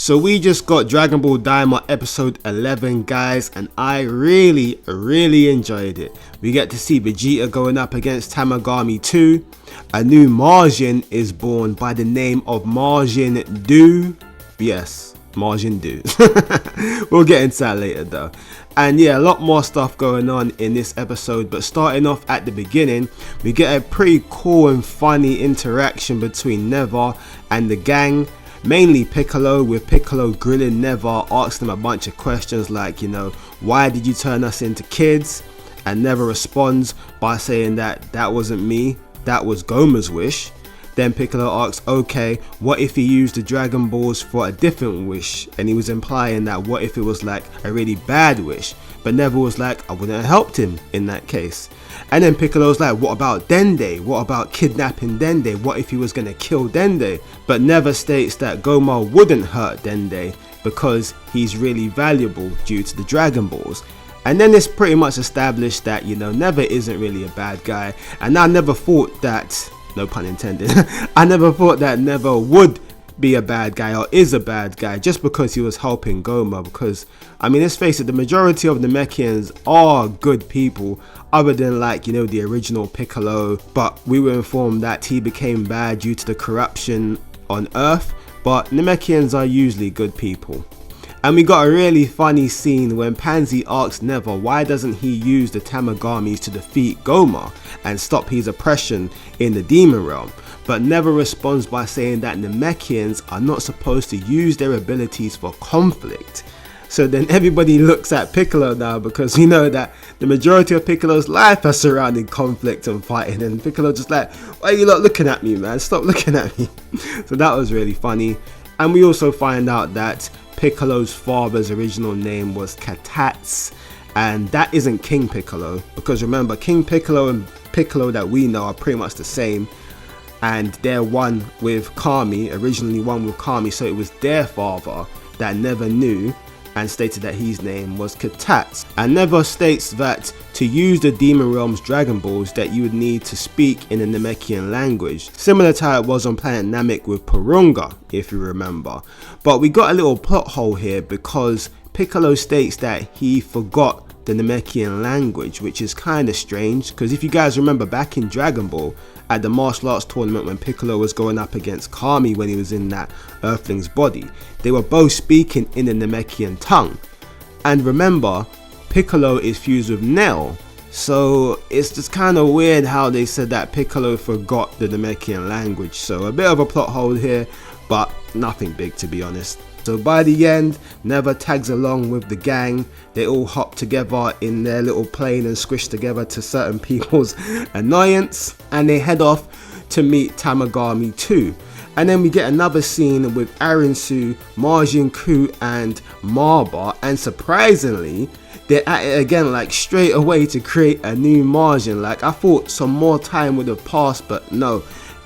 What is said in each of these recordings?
So we just got Dragon Ball Daima episode 11, guys, and I really enjoyed it. We get to see Vegeta going up against Tamagami 2. A new Majin is born by the name of Majin Do. Yes, Majin Do. We'll get into that later though. And yeah, a lot more stuff going on in this episode, but starting off at the beginning, we get a pretty cool and funny interaction between Never and the gang. Mainly Piccolo, with Piccolo grilling Never, asking him a bunch of questions like, why did you turn us into kids? And Never responds by saying that wasn't me, that was Goma's wish. Then Piccolo asks, okay, what if he used the Dragon Balls for a different wish? And he was implying that what if it was like a really bad wish? But Never was like, I wouldn't have helped him in that case. And then Piccolo's like, what about Dende? What about kidnapping Dende? What if he was going to kill Dende? But Never states that Goma wouldn't hurt Dende because he's really valuable due to the Dragon Balls. And then it's pretty much established that, Never isn't really a bad guy. And I never thought that, no pun intended, I never thought that Never would be a bad guy or is a bad guy just because he was helping Goma. Because, let's face it, the majority of Namekians are good people, other than the original Piccolo. But we were informed that he became bad due to the corruption on Earth. But Namekians are usually good people. And we got a really funny scene when Pansy asks Never why doesn't he use the Tamagamis to defeat Goma and stop his oppression in the demon realm. But Never responds by saying that Namekians are not supposed to use their abilities for conflict. So then everybody looks at Piccolo now, because we know that the majority of Piccolo's life has surrounded conflict and fighting, and Piccolo just like, why are you not looking at me, man? Stop looking at me. So that was really funny. And we also find out that Piccolo's father's original name was Katats, and that isn't King Piccolo, because remember, King Piccolo and Piccolo that we know are pretty much the same, and they're one with Kami, originally one with Kami, so it was their father that Never knew and stated that his name was Katats. And Never states that to use the Demon Realm's Dragon Balls that you would need to speak in the Namekian language, similar to how it was on planet Namek with Porunga, if you remember. But we got a little plot hole here, because Piccolo states that he forgot the Namekian language, which is kind of strange, because if you guys remember back in Dragon Ball at the martial arts tournament when Piccolo was going up against Kami when he was in that Earthling's body, they were both speaking in the Namekian tongue. And remember, Piccolo is fused with Nell, so it's just kind of weird how they said that Piccolo forgot the Namekian language. So a bit of a plot hole here, but nothing big, to be honest. So by the end, Never tags along with the gang. They all hop together in their little plane and squish together to certain people's annoyance, and they head off to meet Tamagami 2. And then we get another scene with Arinsu, Majin Ku and Marba, and surprisingly they're at it again, like straight away, to create a new Majin. Like, I thought some more time would have passed, but no,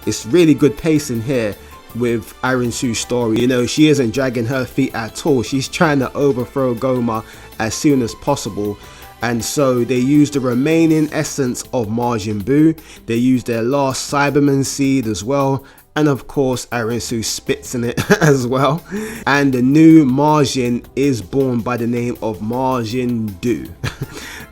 it's really good pacing here with Arinsu's story. She isn't dragging her feet at all. She's trying to overthrow Goma as soon as possible. And so they use the remaining essence of Majin Buu. They use their last Cyberman seed as well. And of course, Arinsu spits in it as well. And the new Majin is born by the name of Majin Do.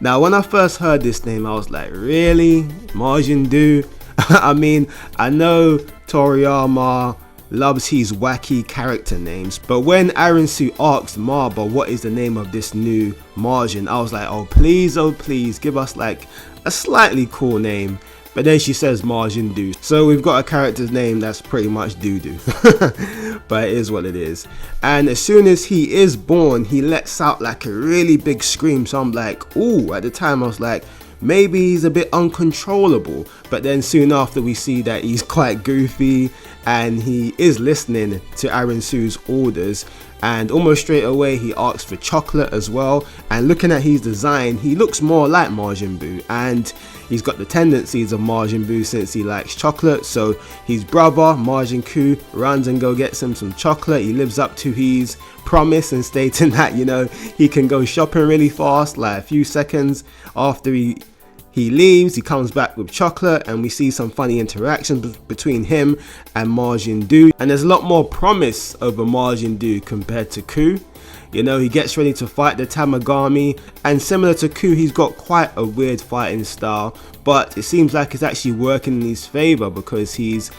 Now, when I first heard this name, I was like, really? Majin Do? I know Toriyama loves his wacky character names, but when Arinsu asked Marba what is the name of this new Majin, I was like, oh please give us like a slightly cool name. But then she says Majin Do, so we've got a character's name that's pretty much doo-doo. But it is what it is. And as soon as he is born, he lets out like a really big scream. So I'm like, ooh, at the time I was like, maybe he's a bit uncontrollable. But then soon after we see that he's quite goofy and he is listening to Arinsu's orders, and almost straight away he asks for chocolate as well. And looking at his design, he looks more like Majin Buu, and he's got the tendencies of Majin Buu since he likes chocolate. So his brother Majin Ku runs and gets him some chocolate. He lives up to his promise and stating that he can go shopping really fast, like a few seconds after he He leaves, he comes back with chocolate, and we see some funny interactions between him and Majin Do. And there's a lot more promise over Majin Do compared to Ku. You know, he gets ready to fight the Tamagami, and similar to Ku, he's got quite a weird fighting style, but it seems like it's actually working in his favor because he's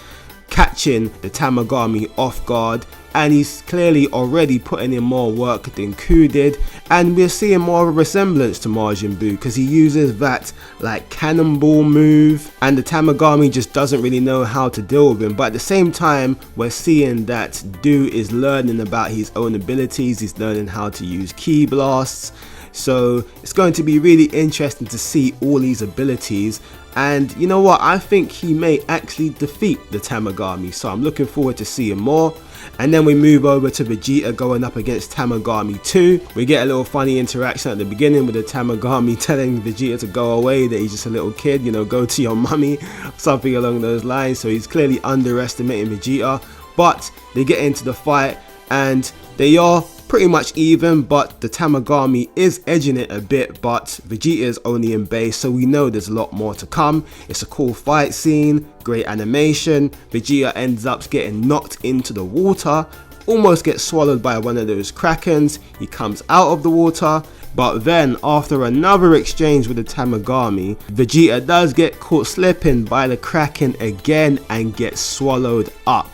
catching the Tamagami off guard, and he's clearly already putting in more work than Ku did, and we're seeing more of a resemblance to Majin Buu because he uses that like cannonball move, and the Tamagami just doesn't really know how to deal with him. But at the same time, we're seeing that Do is learning about his own abilities, he's learning how to use ki blasts. So it's going to be really interesting to see all these abilities, and you know what, I think he may actually defeat the Tamagami, so I'm looking forward to seeing more. And then we move over to Vegeta going up against Tamagami 2. We get a little funny interaction at the beginning with the Tamagami telling Vegeta to go away, that he's just a little kid, you know, go to your mummy, something along those lines. So he's clearly underestimating Vegeta, but they get into the fight and they are pretty much even, but the Tamagami is edging it a bit, but Vegeta is only in base, so we know there's a lot more to come. It's a cool fight scene, great animation. Vegeta ends up getting knocked into the water, almost gets swallowed by one of those Krakens. He comes out of the water, but then after another exchange with the Tamagami, Vegeta does get caught slipping by the Kraken again and gets swallowed up.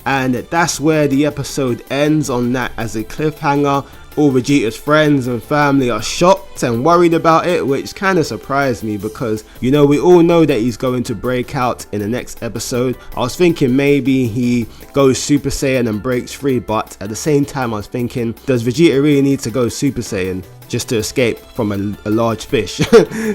And that's where the episode ends, on that as a cliffhanger. All Vegeta's friends and family are shocked and worried about it, which kind of surprised me because, you know, we all know that he's going to break out in the next episode. I was thinking maybe he goes Super Saiyan and breaks free, but at the same time I was thinking, does Vegeta really need to go Super Saiyan just to escape from a large fish?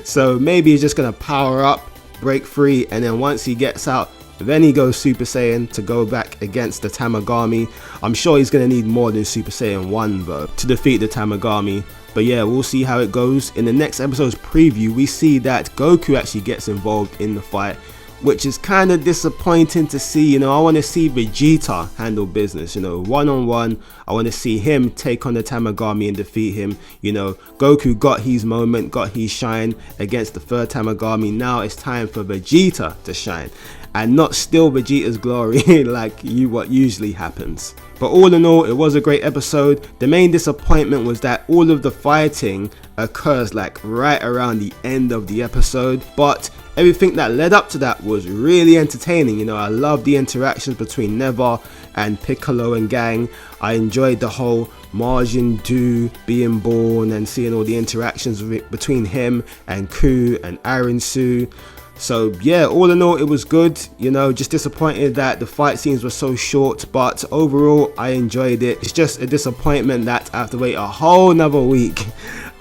So maybe he's just going to power up, break free, and then once he gets out, then he goes Super Saiyan to go back against the Tamagami. I'm sure he's going to need more than Super Saiyan 1 though to defeat the Tamagami. But yeah, we'll see how it goes. In the next episode's preview, we see that Goku actually gets involved in the fight, which is kind of disappointing to see. You know, I want to see Vegeta handle business, you know, one-on-one. I want to see him take on the Tamagami and defeat him. You know, Goku got his moment, got his shine against the third Tamagami. Now it's time for Vegeta to shine and not steal Vegeta's glory like what usually happens. But all in all, it was a great episode. The main disappointment was that all of the fighting occurs like right around the end of the episode, but everything that led up to that was really entertaining. You know, I love the interactions between Never and Piccolo and gang. I enjoyed the whole Majin Do being born and seeing all the interactions between him and Ku and Arinsu. So yeah, all in all, it was good. You know, just disappointed that the fight scenes were so short, but overall I enjoyed it. It's just a disappointment that I have to wait a whole nother week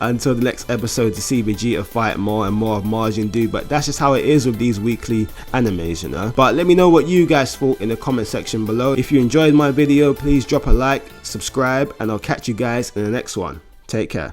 until the next episode to see Vegeta fight more and more of Majin Do, but that's just how it is with these weekly animes, you know. But let me know what you guys thought in the comment section below. If you enjoyed my video, please drop a like, subscribe, and I'll catch you guys in the next one. Take care.